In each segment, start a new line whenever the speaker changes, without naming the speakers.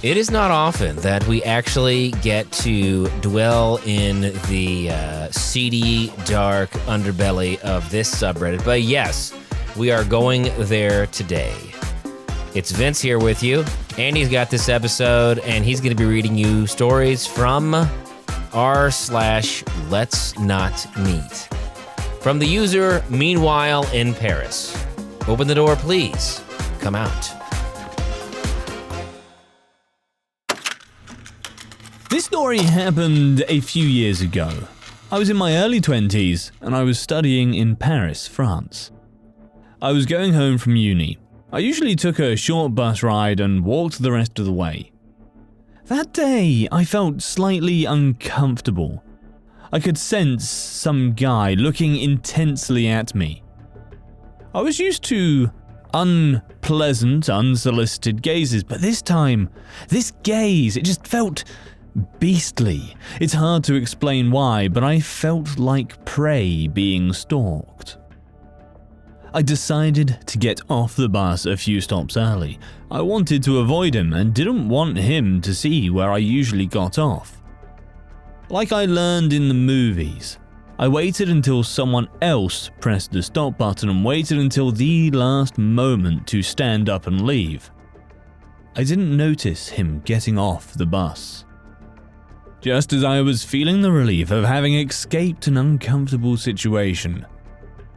It is not often that we actually get to dwell in the seedy, dark underbelly of this subreddit, but yes, we are going there today. It's Vince here with you. Andy's got this episode, and he's going to be reading you stories from r/LetsNotMeet. From the user Meanwhile in Paris. Open the door, please. Come out.
This story happened a few years ago. I was in my early 20s and I was studying in Paris, France. I was going home from uni. I usually took a short bus ride and walked the rest of the way. That day, I felt slightly uncomfortable. I could sense some guy looking intensely at me. I was used to unpleasant, unsolicited gazes, but this time, this gaze, it just felt beastly. It's hard to explain why, but I felt like prey being stalked. I decided to get off the bus a few stops early. I wanted to avoid him and didn't want him to see where I usually got off. Like I learned in the movies, I waited until someone else pressed the stop button and waited until the last moment to stand up and leave. I didn't notice him getting off the bus. Just as I was feeling the relief of having escaped an uncomfortable situation,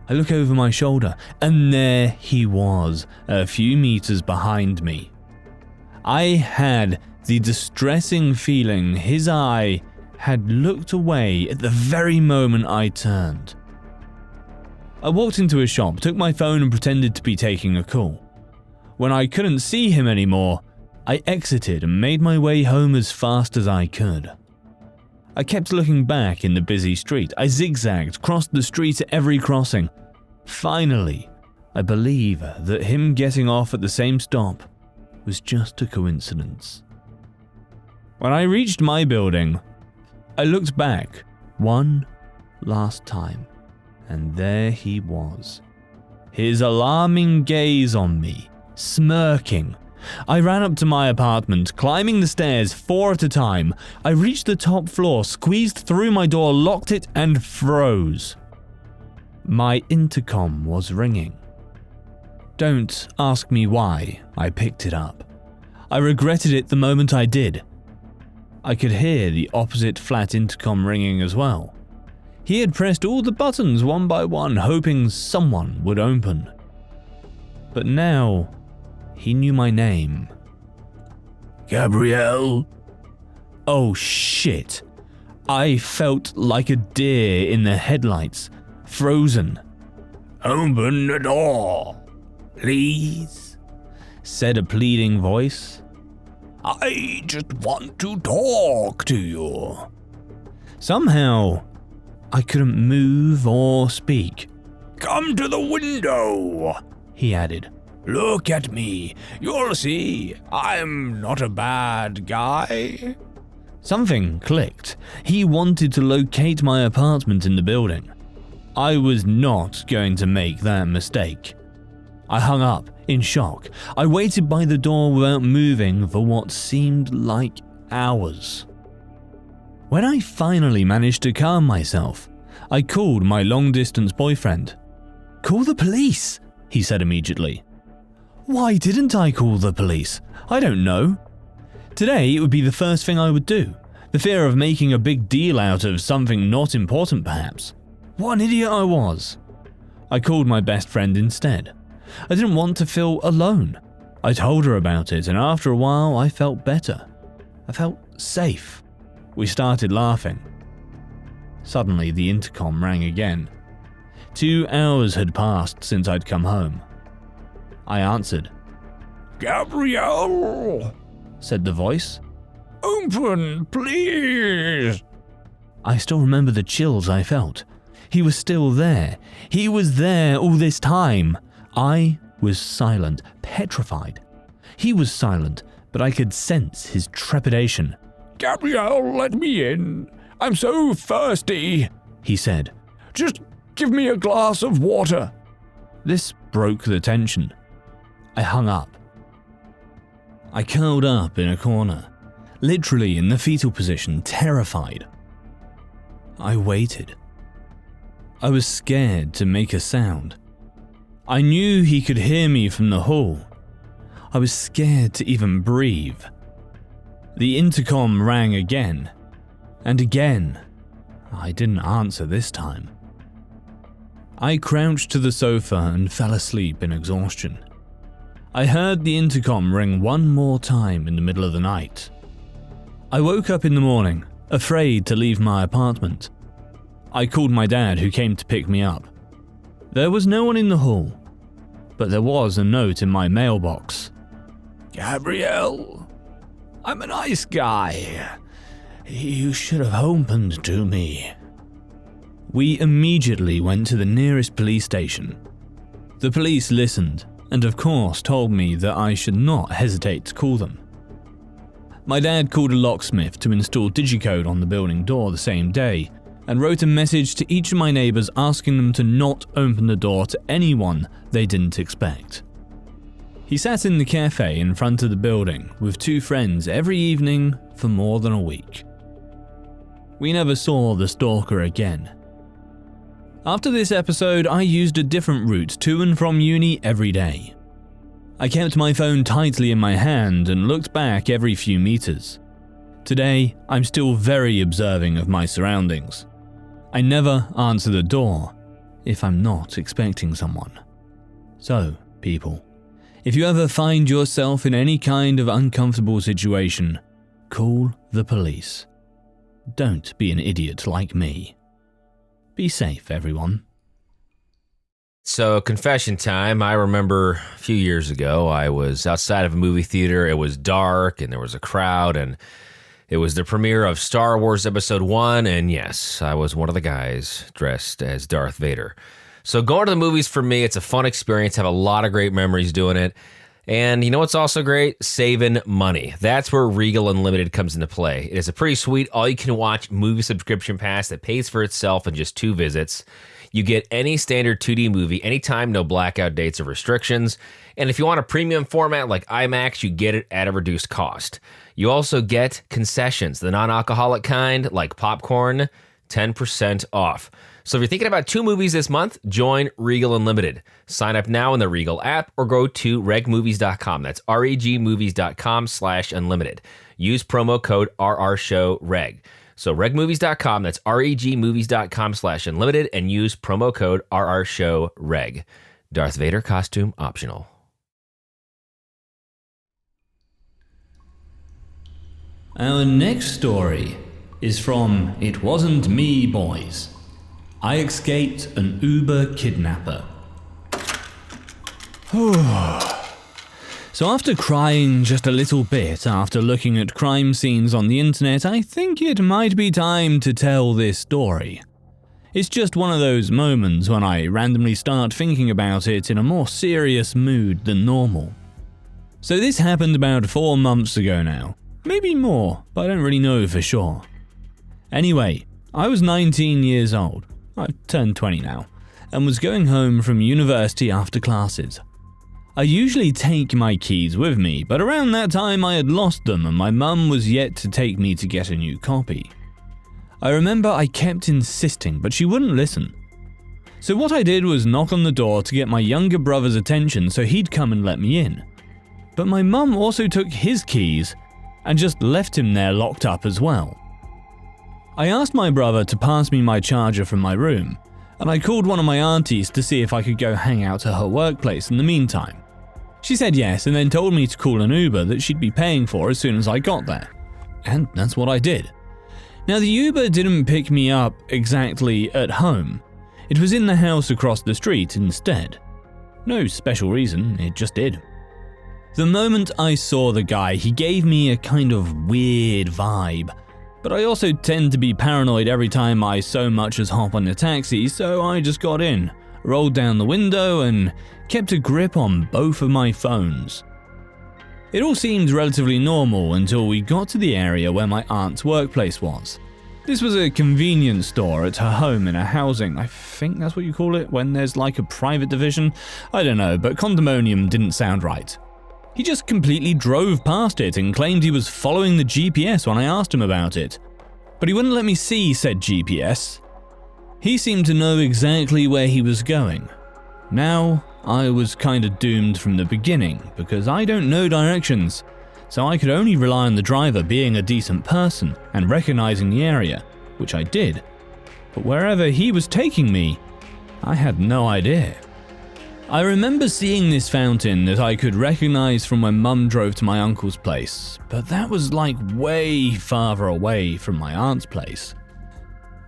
I look over my shoulder and there he was, a few meters behind me. I had the distressing feeling his eye had looked away at the very moment I turned. I walked into a shop, took my phone and pretended to be taking a call. When I couldn't see him anymore, I exited and made my way home as fast as I could. I kept looking back in the busy street. I zigzagged, crossed the street at every crossing. Finally, I believe that him getting off at the same stop was just a coincidence. When I reached my building, I looked back one last time, and there he was. His alarming gaze on me, smirking. I ran up to my apartment, climbing the stairs 4 at a time. I reached the top floor, squeezed through my door, locked it, and froze. My intercom was ringing. Don't ask me why I picked it up. I regretted it the moment I did. I could hear the opposite flat intercom ringing as well. He had pressed all the buttons one by one, hoping someone would open. But now, he knew my name. Gabrielle? Oh shit. I felt like a deer in the headlights, frozen. Open the door, please, said a pleading voice. I just want to talk to you. Somehow, I couldn't move or speak. Come to the window, he added. Look at me. You'll see. I'm not a bad guy. Something clicked. He wanted to locate my apartment in the building. I was not going to make that mistake. I hung up in shock. I waited by the door without moving for what seemed like hours. When I finally managed to calm myself, I called my long-distance boyfriend. Call the police, he said immediately. Why didn't I call the police? I don't know. Today it would be the first thing I would do. The fear of making a big deal out of something not important perhaps. What an idiot I was. I called my best friend instead. I didn't want to feel alone. I told her about it and after a while I felt better. I felt safe. We started laughing. Suddenly the intercom rang again. 2 hours had passed since I'd come home. I answered. Gabrielle, said the voice. Open, please. I still remember the chills I felt. He was still there. He was there all this time. I was silent, petrified. He was silent, but I could sense his trepidation. Gabrielle, let me in. I'm so thirsty, he said. Just give me a glass of water. This broke the tension. I hung up. I curled up in a corner, literally in the fetal position, terrified. I waited. I was scared to make a sound. I knew he could hear me from the hall. I was scared to even breathe. The intercom rang again, and again. I didn't answer this time. I crouched to the sofa and fell asleep in exhaustion. I heard the intercom ring one more time in the middle of the night. I woke up in the morning, afraid to leave my apartment. I called my dad, who came to pick me up. There was no one in the hall, but there was a note in my mailbox. "Gabrielle, I'm a nice guy. You should have opened to me." We immediately went to the nearest police station. The police listened and of course told me that I should not hesitate to call them. My dad called a locksmith to install digicode on the building door the same day and wrote a message to each of my neighbors asking them to not open the door to anyone they didn't expect. He sat in the cafe in front of the building with two friends every evening for more than a week. We never saw the stalker again. After this episode, I used a different route to and from uni every day. I kept my phone tightly in my hand and looked back every few meters. Today, I'm still very observing of my surroundings. I never answer the door if I'm not expecting someone. So, people, if you ever find yourself in any kind of uncomfortable situation, call the police. Don't be an idiot like me. Be safe, everyone.
So, confession time. I remember a few years ago, I was outside of a movie theater. It was dark and there was a crowd, and it was the premiere of Star Wars Episode 1, and yes, I was one of the guys dressed as Darth Vader. So going to the movies for me, it's a fun experience. I have a lot of great memories doing it. And you know what's also great? Saving money. That's where Regal Unlimited comes into play. It is a pretty sweet all-you-can-watch movie subscription pass that pays for itself in just 2 visits. You get any standard 2D movie anytime, no blackout dates or restrictions. And if you want a premium format like IMAX, you get it at a reduced cost. You also get concessions, the non-alcoholic kind, like popcorn, 10% off. So if you're thinking about 2 movies this month, join Regal Unlimited. Sign up now in the Regal app or go to regmovies.com. That's regmovies.com/unlimited. Use promo code RRShowReg. So regmovies.com, that's regmovies.com/unlimited, and use promo code RRShowReg. Darth Vader costume optional.
Our next story is from It Wasn't Me Boys. I escaped an Uber kidnapper. So after crying just a little bit after looking at crime scenes on the internet, I think it might be time to tell this story. It's just one of those moments when I randomly start thinking about it in a more serious mood than normal. So this happened about 4 months ago now. Maybe more, but I don't really know for sure. Anyway, I was 19 years old. I've turned 20 now, and was going home from university after classes. I usually take my keys with me, but around that time I had lost them and my mum was yet to take me to get a new copy. I remember I kept insisting, but she wouldn't listen. So what I did was knock on the door to get my younger brother's attention so he'd come and let me in. But my mum also took his keys and just left him there locked up as well. I asked my brother to pass me my charger from my room, and I called one of my aunties to see if I could go hang out at her workplace in the meantime. She said yes and then told me to call an Uber that she'd be paying for as soon as I got there. And that's what I did. Now the Uber didn't pick me up exactly at home. It was in the house across the street instead. No special reason, it just did. The moment I saw the guy, he gave me a kind of weird vibe. But I also tend to be paranoid every time I so much as hop on a taxi, so I just got in, rolled down the window, and kept a grip on both of my phones. It all seemed relatively normal until we got to the area where my aunt's workplace was. This was a convenience store at her home in a housing, I think that's what you call it when there's like a private division. I don't know, but condominium didn't sound right. He just completely drove past it and claimed he was following the GPS when I asked him about it. But he wouldn't let me see said GPS. He seemed to know exactly where he was going. Now, I was kinda doomed from the beginning because I don't know directions, so I could only rely on the driver being a decent person and recognizing the area, which I did. But wherever he was taking me, I had no idea. I remember seeing this fountain that I could recognize from when Mum drove to my uncle's place, but that was like way farther away from my aunt's place.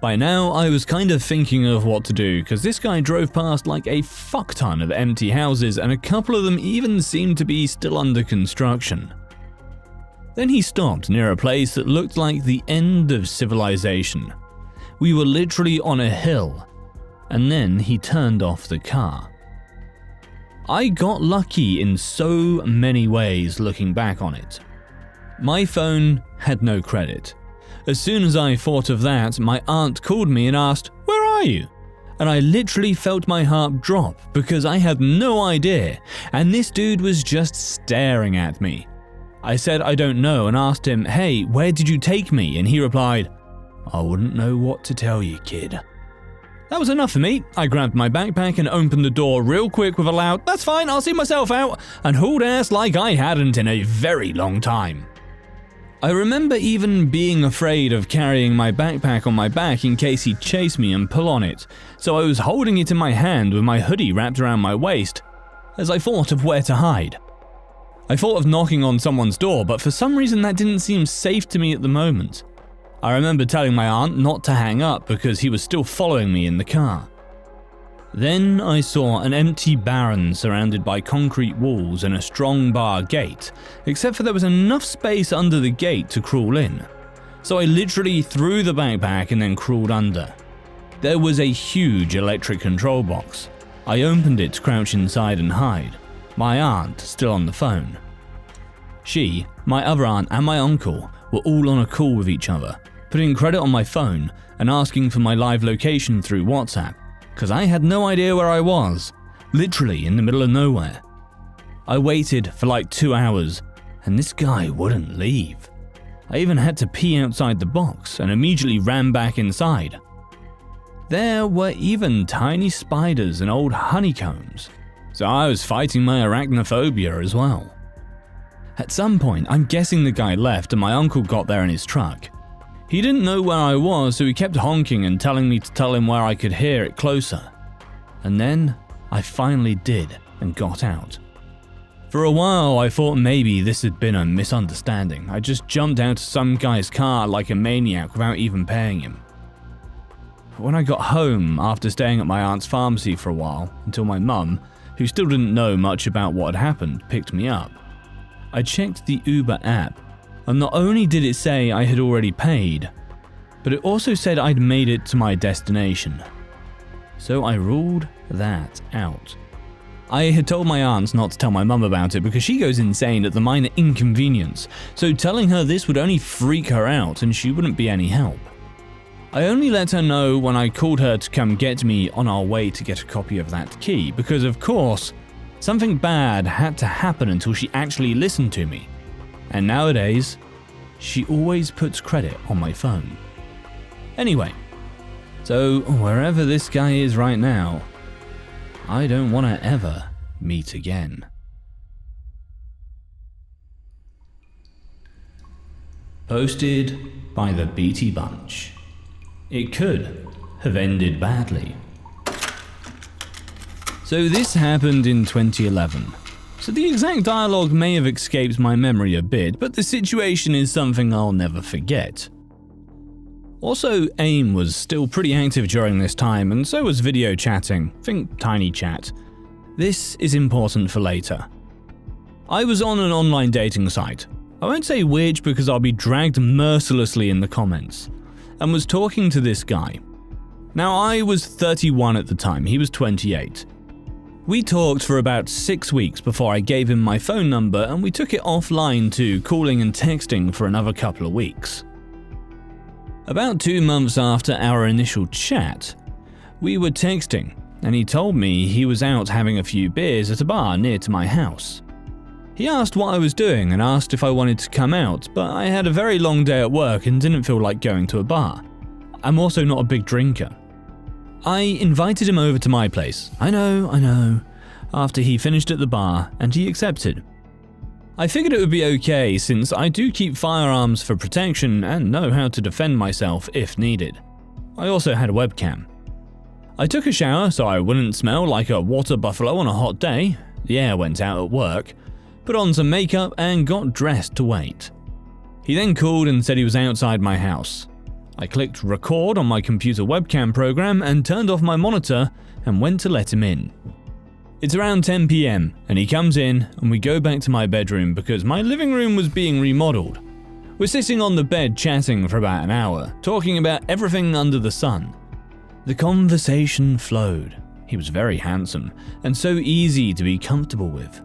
By now, I was kind of thinking of what to do because this guy drove past like a fuck ton of empty houses and a couple of them even seemed to be still under construction. Then he stopped near a place that looked like the end of civilization. We were literally on a hill, and then he turned off the car. I got lucky in so many ways looking back on it. My phone had no credit. As soon as I thought of that, my aunt called me and asked, "Where are you?" And I literally felt my heart drop because I had no idea, and this dude was just staring at me. I said I don't know and asked him, "Hey, where did you take me?" And he replied, "I wouldn't know what to tell you, kid." That was enough for me. I grabbed my backpack and opened the door real quick with a loud, "That's fine, I'll see myself out," and hauled ass like I hadn't in a very long time. I remember even being afraid of carrying my backpack on my back in case he'd chase me and pull on it, so I was holding it in my hand with my hoodie wrapped around my waist as I thought of where to hide. I thought of knocking on someone's door, but for some reason that didn't seem safe to me at the moment. I remember telling my aunt not to hang up because he was still following me in the car. Then I saw an empty barren surrounded by concrete walls and a strong bar gate, except for there was enough space under the gate to crawl in. So I literally threw the backpack and then crawled under. There was a huge electric control box. I opened it to crouch inside and hide, my aunt still on the phone. She, my other aunt and my uncle were all on a call with each other, putting credit on my phone and asking for my live location through WhatsApp, because I had no idea where I was, literally in the middle of nowhere. I waited for like 2 hours, and this guy wouldn't leave. I even had to pee outside the box and immediately ran back inside. There were even tiny spiders and old honeycombs, so I was fighting my arachnophobia as well. At some point, I'm guessing the guy left and my uncle got there in his truck. He didn't know where I was, so he kept honking and telling me to tell him where I could hear it closer. And then, I finally did and got out. For a while, I thought maybe this had been a misunderstanding. I just jumped out of some guy's car like a maniac without even paying him. But when I got home, after staying at my aunt's pharmacy for a while, until my mum, who still didn't know much about what had happened, picked me up, I checked the Uber app, and not only did it say I had already paid, but it also said I'd made it to my destination. So I ruled that out. I had told my aunt not to tell my mum about it because she goes insane at the minor inconvenience, so telling her this would only freak her out and she wouldn't be any help. I only let her know when I called her to come get me on our way to get a copy of that key because, of course, something bad had to happen until she actually listened to me. And nowadays, she always puts credit on my phone. Anyway, so wherever this guy is right now, I don't want to ever meet again. Posted by the Beatty Bunch. It could have ended badly. So this happened in 2011. So the exact dialogue may have escaped my memory a bit, but the situation is something I'll never forget. Also, AIM was still pretty active during this time, and so was video chatting, think Tiny Chat. This is important for later. I was on an online dating site. I won't say which because I'll be dragged mercilessly in the comments, and was talking to this guy. Now I was 31 at the time, he was 28. We talked for about 6 weeks before I gave him my phone number and we took it offline to calling and texting for another couple of weeks. About 2 months after our initial chat, we were texting and he told me he was out having a few beers at a bar near to my house. He asked what I was doing and asked if I wanted to come out, but I had a very long day at work and didn't feel like going to a bar. I'm also not a big drinker. I invited him over to my place. I know, after he finished at the bar, and he accepted. I figured it would be okay since I do keep firearms for protection and know how to defend myself if needed. I also had a webcam. I took a shower so I wouldn't smell like a water buffalo on a hot day. The air went out at work. Put on some makeup and got dressed to wait. He then called and said he was outside my house. I clicked record on my computer webcam program and turned off my monitor and went to let him in. It's around 10 PM and he comes in and we go back to my bedroom because my living room was being remodeled. We're sitting on the bed chatting for about an hour, talking about everything under the sun. The conversation flowed. He was very handsome and so easy to be comfortable with.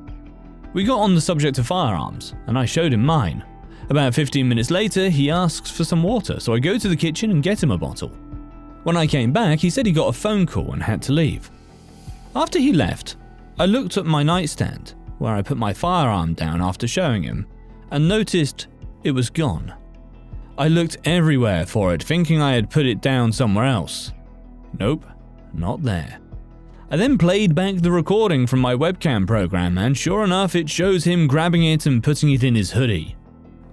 We got on the subject of firearms, and I showed him mine. About 15 minutes later, he asks for some water, so I go to the kitchen and get him a bottle. When I came back, he said he got a phone call and had to leave. After he left, I looked at my nightstand, where I put my firearm down after showing him, and noticed it was gone. I looked everywhere for it, thinking I had put it down somewhere else. Nope, not there. I then played back the recording from my webcam program, and sure enough, it shows him grabbing it and putting it in his hoodie.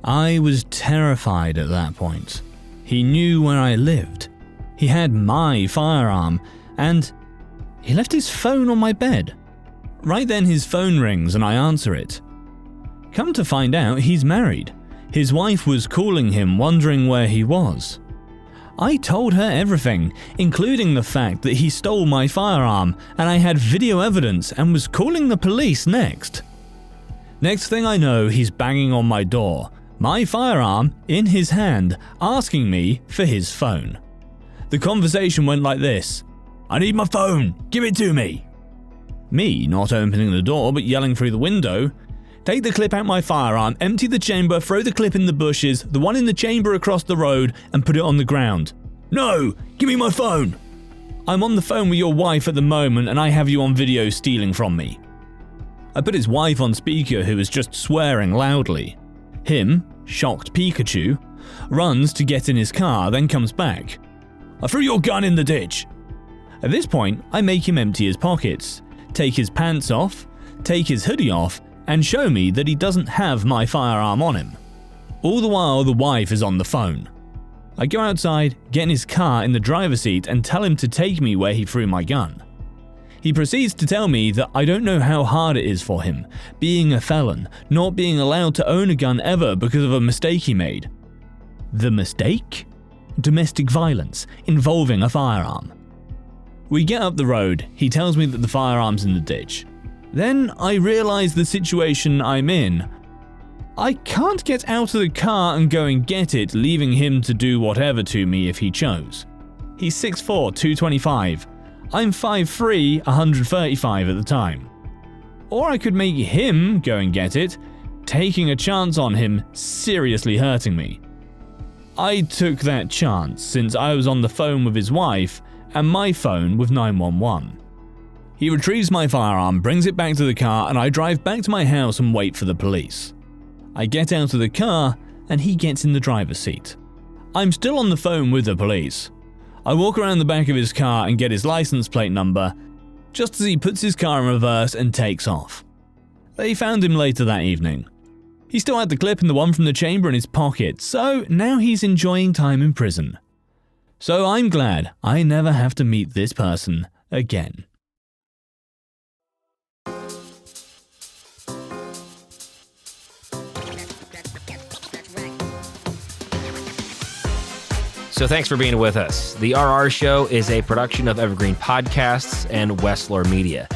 I was terrified at that point. He knew where I lived. He had my firearm, and he left his phone on my bed. Right then his phone rings and I answer it. Come to find out, he's married. His wife was calling him, wondering where he was. I told her everything, including the fact that he stole my firearm, and I had video evidence and was calling the police next. Next thing I know, he's banging on my door, my firearm in his hand, asking me for his phone. The conversation went like this: "I need my phone, give it to me." Me not opening the door but yelling through the window, "Take the clip out my firearm, empty the chamber, throw the clip in the bushes, the one in the chamber across the road, and put it on the ground." "No, give me my phone." "I'm on the phone with your wife at the moment and I have you on video stealing from me." I put his wife on speaker, who was just swearing loudly. Him, shocked Pikachu, runs to get in his car, then comes back. "I threw your gun in the ditch." At this point, I make him empty his pockets, take his pants off, take his hoodie off, and show me that he doesn't have my firearm on him. All the while, the wife is on the phone. I go outside, get in his car in the driver's seat, and tell him to take me where he threw my gun. He proceeds to tell me that I don't know how hard it is for him, being a felon, not being allowed to own a gun ever because of a mistake he made. The mistake? Domestic violence, involving a firearm. We get up the road, he tells me that the firearm's in the ditch. Then I realize the situation I'm in. I can't get out of the car and go and get it, leaving him to do whatever to me if he chose. He's 6'4", 225. I'm 5'3", 135 at the time. Or I could make him go and get it, taking a chance on him seriously hurting me. I took that chance since I was on the phone with his wife and my phone with 911. He retrieves my firearm, brings it back to the car, and I drive back to my house and wait for the police. I get out of the car, and he gets in the driver's seat. I'm still on the phone with the police. I walk around the back of his car and get his license plate number, just as he puts his car in reverse and takes off. They found him later that evening. He still had the clip and the one from the chamber in his pocket, so now he's enjoying time in prison. So I'm glad I never have to meet this person again.
So thanks for being with us. The RR Show is a production of Evergreen Podcasts and Wessler Media.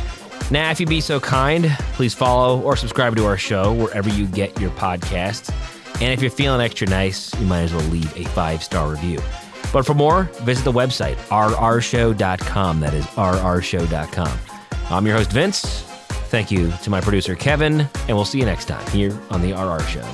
Now, if you'd be so kind, please follow or subscribe to our show wherever you get your podcasts. And if you're feeling extra nice, you might as well leave a 5-star review. But for more, visit the website, rrshow.com. That is rrshow.com. I'm your host, Vince. Thank you to my producer, Kevin, and we'll see you next time here on The RR Show.